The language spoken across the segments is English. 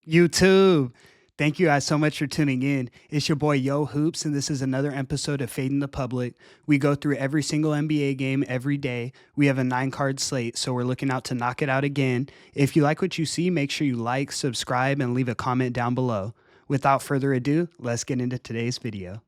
YouTube. Thank you guys so much for tuning in. It's your boy Yo Hoops, and this is another episode of Fading the Public. We go through every single NBA game every day. We have a 9 card slate, so we're looking out to knock it out again. If you like what you see, make sure you like, subscribe, and leave a comment down below. Without further ado, let's get into today's video.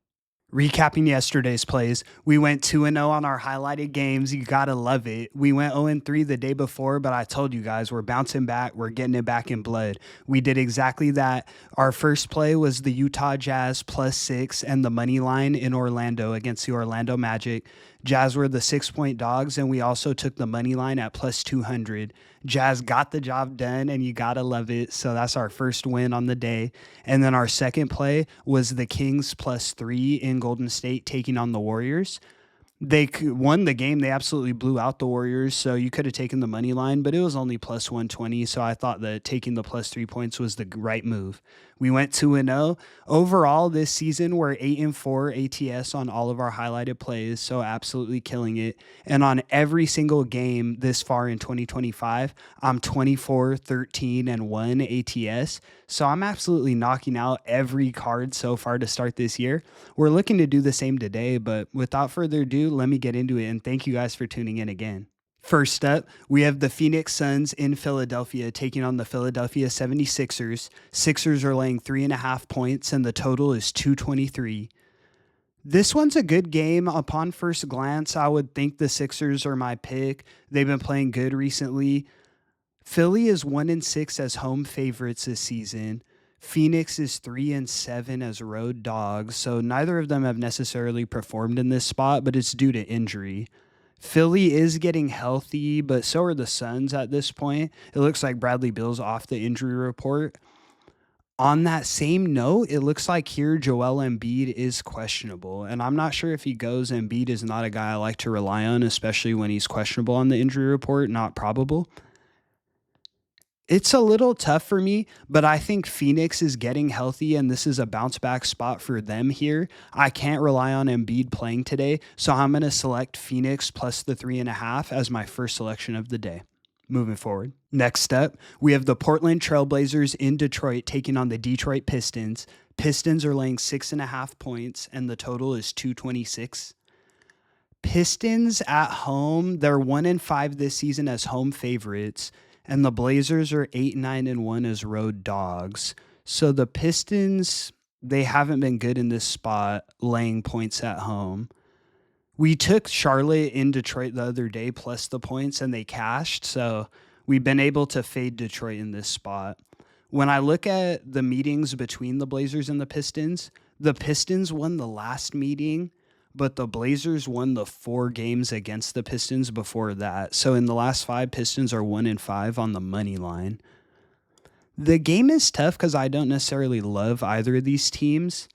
Recapping yesterday's plays, we went 2-0 on our highlighted games. You gotta love it. We went 0-3 the day before, but I told you guys we're bouncing back. We're getting it back in blood. We did exactly that. Our first play was the Utah Jazz +6 and the money line in Orlando against the Orlando Magic. Jazz were the 6-point dogs, and we also took the money line at +200. Jazz got the job done, and you gotta love it. So that's our first win on the day. And then our second play was the Kings +3 in Golden State taking on the Warriors. They won the game. They absolutely blew out the Warriors. So you could have taken the money line, but it was only +120. So I thought that taking the +3 points was the right move. We went 2-0. Overall, this season, we're 8-4 ATS on all of our highlighted plays. So absolutely killing it. And on every single game this far in 2025, I'm 24-13-1 ATS. So I'm absolutely knocking out every card so far to start this year. We're looking to do the same today, but without further ado, let me get into it, and thank you guys for tuning in again. First up, we have the Phoenix Suns in Philadelphia taking on the Philadelphia 76ers. Sixers are laying 3.5 points, and the total is 223. This one's a good game. Upon first glance, I would think the Sixers are my pick. They've been playing good recently. Philly is 1-6 as home favorites this season. Phoenix is 3-7 as road dogs, so neither of them have necessarily performed in this spot, but it's due to injury. Philly is getting healthy, but so are the Suns at this point. It looks like Bradley Beal's off the injury report. On that same note, it looks like here Joel Embiid is questionable, and I'm not sure if he goes. Embiid is not a guy I like to rely on, especially when he's questionable on the injury report, not probable. It's a little tough for me, but I think Phoenix is getting healthy and this is a bounce back spot for them here. I can't rely on Embiid playing today, so I'm going to select Phoenix plus the 3.5 as my first selection of the day. Moving forward. Next up, we have the Portland Trailblazers in Detroit taking on the Detroit Pistons. Pistons are laying 6.5 points and the total is 226. Pistons at home, they're 1-5 this season as home favorites, and the Blazers are 8-9-1 as road dogs. So the Pistons, they haven't been good in this spot, laying points at home. We took Charlotte in Detroit the other day plus the points, and they cashed. So we've been able to fade Detroit in this spot. When I look at the meetings between the Blazers and the Pistons won the last meeting, but the Blazers won the 4 games against the Pistons before that. So in the last 5, Pistons are 1-5 on the money line. The game is tough because I don't necessarily love either of these teams,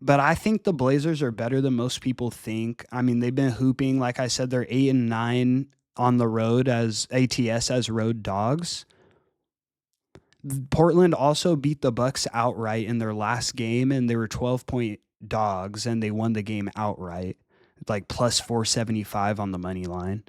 but I think the Blazers are better than most people think. I mean, they've been hooping. Like I said, they're 8-9 on the road as ATS as road dogs. Portland also beat the Bucks outright in their last game, and they were 12-point dogs, and they won the game outright, like plus 475 on the money line.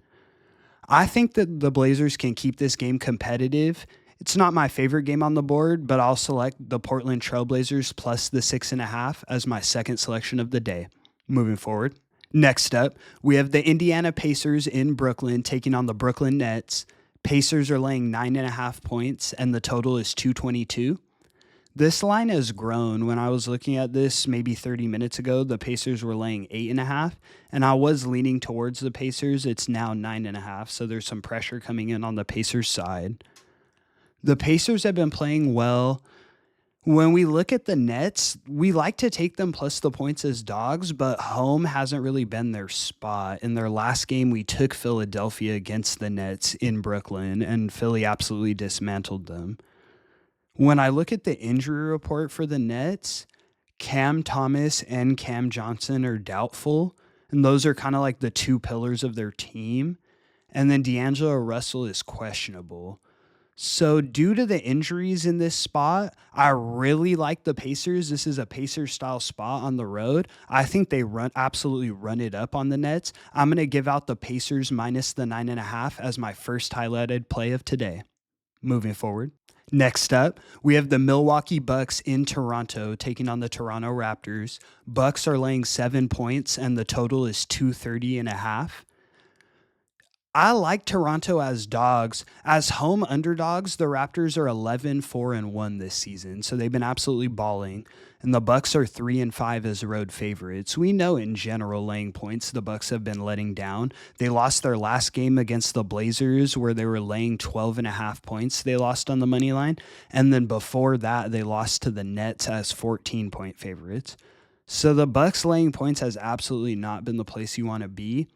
I think that the Blazers can keep this game competitive. It's not my favorite game on the board, but I'll select the Portland Trailblazers plus the 6.5 as my second selection of the day. Moving forward. Next up, we have the Indiana Pacers in Brooklyn taking on the Brooklyn Nets. Pacers are laying 9.5 points, and the total is 222. This line has grown. When I was looking at this maybe 30 minutes ago, the Pacers were laying 8.5, and I was leaning towards the Pacers. It's now 9.5, so there's some pressure coming in on the Pacers side. The Pacers have been playing well. When we look at the Nets, we like to take them plus the points as dogs, but home hasn't really been their spot. In their last game, we took Philadelphia against the Nets in Brooklyn, and Philly absolutely dismantled them. When I look at the injury report for the Nets, Cam Thomas and Cam Johnson are doubtful, and those are kind of like the 2 pillars of their team. And then D'Angelo Russell is questionable. So due to the injuries in this spot, I really like the Pacers. This is a Pacers style spot on the road. I think they absolutely run it up on the Nets. I'm going to give out the Pacers minus the 9.5 as my first highlighted play of today. Moving forward. Next up, we have the Milwaukee Bucks in Toronto taking on the Toronto Raptors. Bucks are laying 7 points and the total is 230.5. I like Toronto as dogs. As home underdogs, the Raptors are 11-4-1 this season, so they've been absolutely balling. And the Bucks are 3-5 as road favorites. We know in general laying points the Bucks have been letting down. They lost their last game against the Blazers where they were laying 12.5 points. They lost on the money line, and then before that they lost to the Nets as 14-point favorites. So the Bucks laying points has absolutely not been the place you want to be.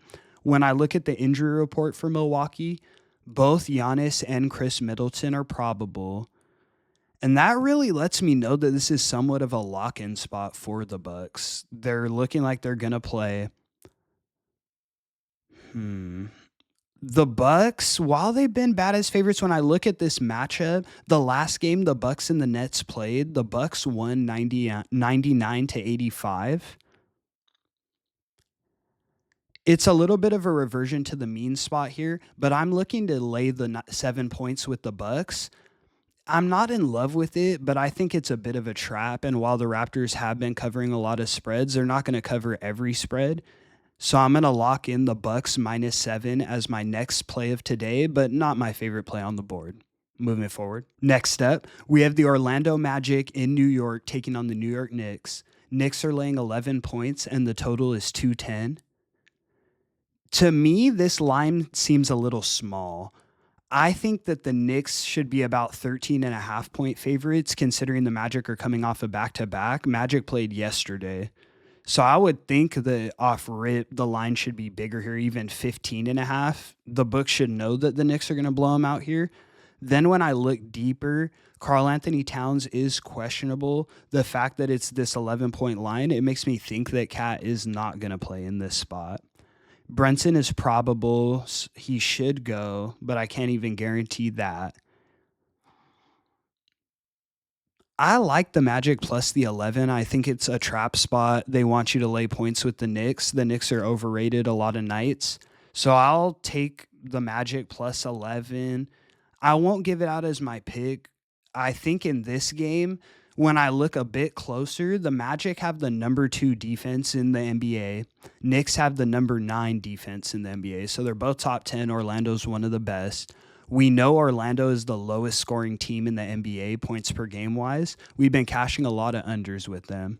When I look at the injury report for Milwaukee, both Giannis and Chris Middleton are probable. And that really lets me know that this is somewhat of a lock-in spot for the Bucks. They're looking like they're going to play. Hmm. The Bucks, while they've been bad as favorites, when I look at this matchup, the last game the Bucks and the Nets played, the Bucks won 99-85. It's a little bit of a reversion to the mean spot here, but I'm looking to lay the 7 points with the Bucks. I'm not in love with it, but I think it's a bit of a trap. And while the Raptors have been covering a lot of spreads, they're not going to cover every spread. So I'm going to lock in the Bucks -7 as my next play of today, but not my favorite play on the board. Moving forward. Next up, we have the Orlando Magic in New York taking on the New York Knicks. Knicks are laying 11 points and the total is 210. To me, this line seems a little small. I think that the Knicks should be about 13.5 point favorites, considering the Magic are coming off a back to back. Magic played yesterday. So I would think that off rip, the line should be bigger here, even 15.5. The book should know that the Knicks are going to blow them out here. Then when I look deeper, Karl Anthony Towns is questionable. The fact that it's this 11-point line, it makes me think that Cat is not going to play in this spot. Brunson is probable. He should go, but I can't even guarantee that. I like the Magic plus the 11. I think it's a trap spot. They want you to lay points with the Knicks. The Knicks are overrated a lot of nights. So I'll take the Magic plus 11. I won't give it out as my pick. I think in this game, when I look a bit closer, the Magic have the number 2 defense in the NBA. Knicks have the number 9 defense in the NBA. So they're both top 10. Orlando's one of the best. We know Orlando is the lowest scoring team in the NBA points per game wise. We've been cashing a lot of unders with them.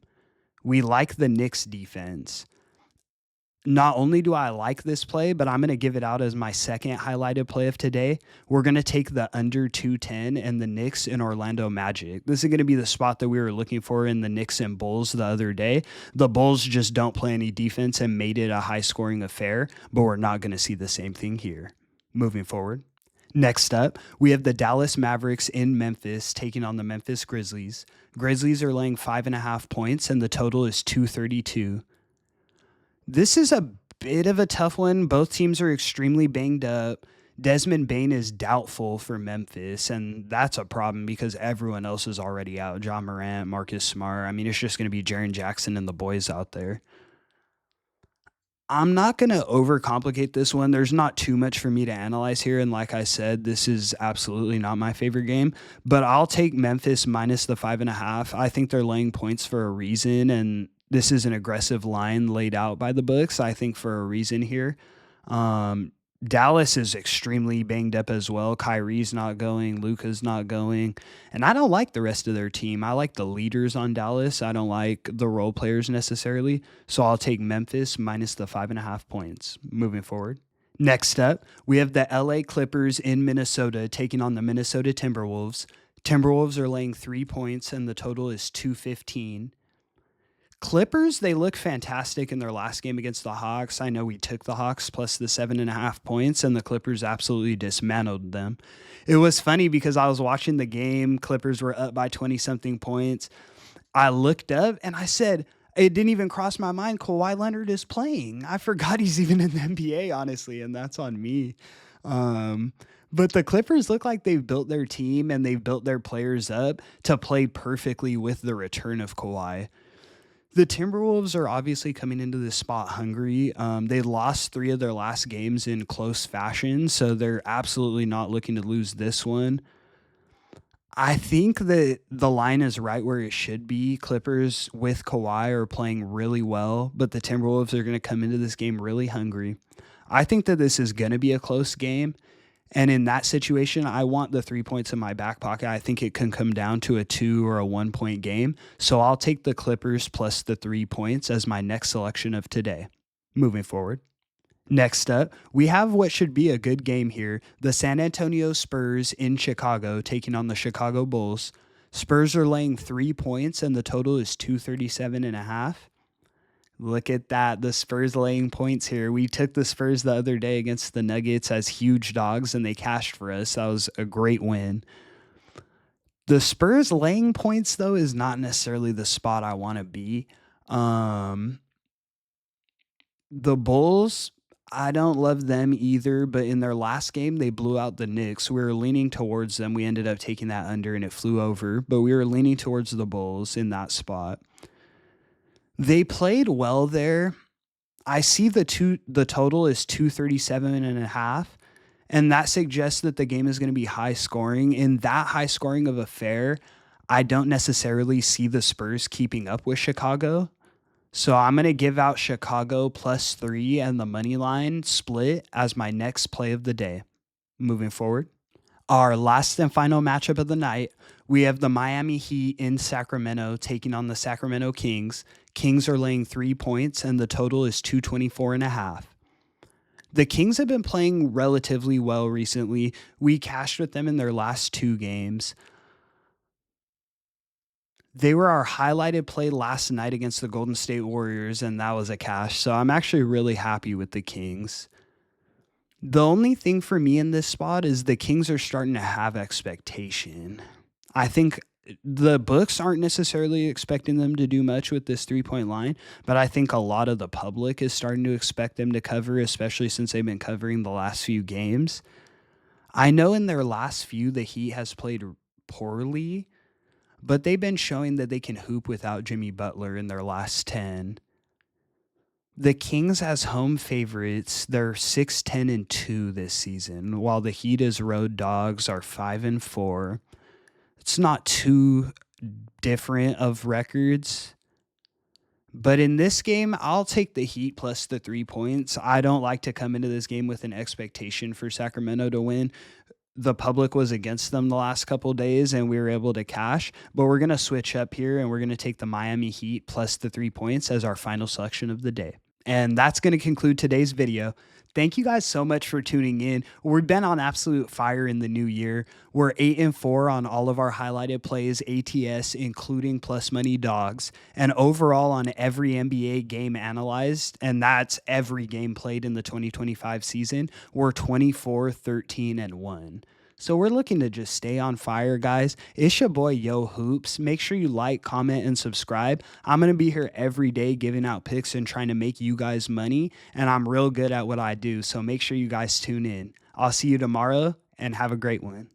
We like the Knicks defense. Not only do I like this play, but I'm going to give it out as my second highlighted play of today. We're going to take the under 210 and the Knicks and Orlando Magic. This is going to be the spot that we were looking for in the Knicks and Bulls the other day. The Bulls just don't play any defense and made it a high scoring affair, but we're not going to see the same thing here. Moving forward. Next up, we have the Dallas Mavericks in Memphis taking on the Memphis Grizzlies. Grizzlies are laying 5.5 points and the total is 232. This is a bit of a tough one. Both teams are extremely banged up. Desmond Bane is doubtful for Memphis, and that's a problem because everyone else is already out. John Morant, Marcus Smart. I mean, it's just going to be Jaren Jackson and the boys out there. I'm not going to overcomplicate this one. There's not too much for me to analyze here. And like I said, this is absolutely not my favorite game, but I'll take Memphis minus the 5.5. I think they're laying points for a reason. And this is an aggressive line laid out by the books, I think, for a reason here. Dallas is extremely banged up as well. Kyrie's not going. Luka's not going. And I don't like the rest of their team. I like the leaders on Dallas. I don't like the role players necessarily. So I'll take Memphis minus the 5.5 points. Moving forward. Next up, we have the LA Clippers in Minnesota taking on the Minnesota Timberwolves. Timberwolves are laying 3 points and the total is 215. Clippers, they look fantastic in their last game against the Hawks. I know we took the Hawks plus the 7.5 points, and the Clippers absolutely dismantled them. It was funny because I was watching the game. Clippers were up by 20-something points. I looked up, and I said, it didn't even cross my mind, Kawhi Leonard is playing. I forgot he's even in the NBA, honestly, and that's on me. But the Clippers look like they've built their team, and they've built their players up to play perfectly with the return of Kawhi. The Timberwolves are obviously coming into this spot hungry. They lost 3 of their last games in close fashion, so they're absolutely not looking to lose this one. I think that the line is right where it should be. Clippers with Kawhi are playing really well, but the Timberwolves are going to come into this game really hungry. I think that this is going to be a close game. And in that situation, I want the 3 points in my back pocket. I think it can come down to a 2 or a 1 point game. So I'll take the Clippers plus the 3 points as my next selection of today. Moving forward. Next up, we have what should be a good game here. The San Antonio Spurs in Chicago taking on the Chicago Bulls. Spurs are laying 3 points and the total is 237.5. Look at that. The Spurs laying points here. We took the Spurs the other day against the Nuggets as huge dogs and they cashed for us. That was a great win. The Spurs laying points, though, is not necessarily the spot I want to be. Um, the Bulls, I don't love them either, but in their last game, they blew out the Knicks. We were leaning towards them. We ended up taking that under and it flew over, but we were leaning towards the Bulls in that spot. They played well there. I see the total is 237.5, and that suggests that the game is going to be high scoring. In that high scoring of affair, I don't necessarily see the Spurs keeping up with Chicago. So I'm going to give out Chicago plus 3 and the money line split as my next play of the day. Moving forward. Our last and final matchup of the night, we have the Miami Heat in Sacramento taking on the Sacramento Kings. Kings are laying 3 points and the total is 224.5. The Kings have been playing relatively well recently. We cashed with them in their last 2 games. They were our highlighted play last night against the Golden State Warriors, and that was a cash. So I'm actually really happy with the Kings. The only thing for me in this spot is the Kings are starting to have expectation. I think the books aren't necessarily expecting them to do much with this 3 point line, but I think a lot of the public is starting to expect them to cover, especially since they've been covering the last few games. I know in their last few, the Heat has played poorly, but they've been showing that they can hoop without Jimmy Butler in their last 10. The Kings as home favorites, they're 6-10-2 this season, while the Heat as road dogs are 5-4. It's not too different of records. But in this game, I'll take the Heat plus the 3 points. I don't like to come into this game with an expectation for Sacramento to win. The public was against them the last couple days and we were able to cash, but we're going to switch up here and we're going to take the Miami Heat plus the 3 points as our final selection of the day. And that's going to conclude today's video. Thank you guys so much for tuning in. We've been on absolute fire in the new year. We're 8-4 on all of our highlighted plays, ATS, including plus money dogs, and overall on every NBA game analyzed, and that's every game played in the 2025 season. We're 24-13-1. So we're looking to just stay on fire, guys. It's your boy, Yo Hoops. Make sure you like, comment, and subscribe. I'm going to be here every day giving out picks and trying to make you guys money, and I'm real good at what I do, so make sure you guys tune in. I'll see you tomorrow, and have a great one.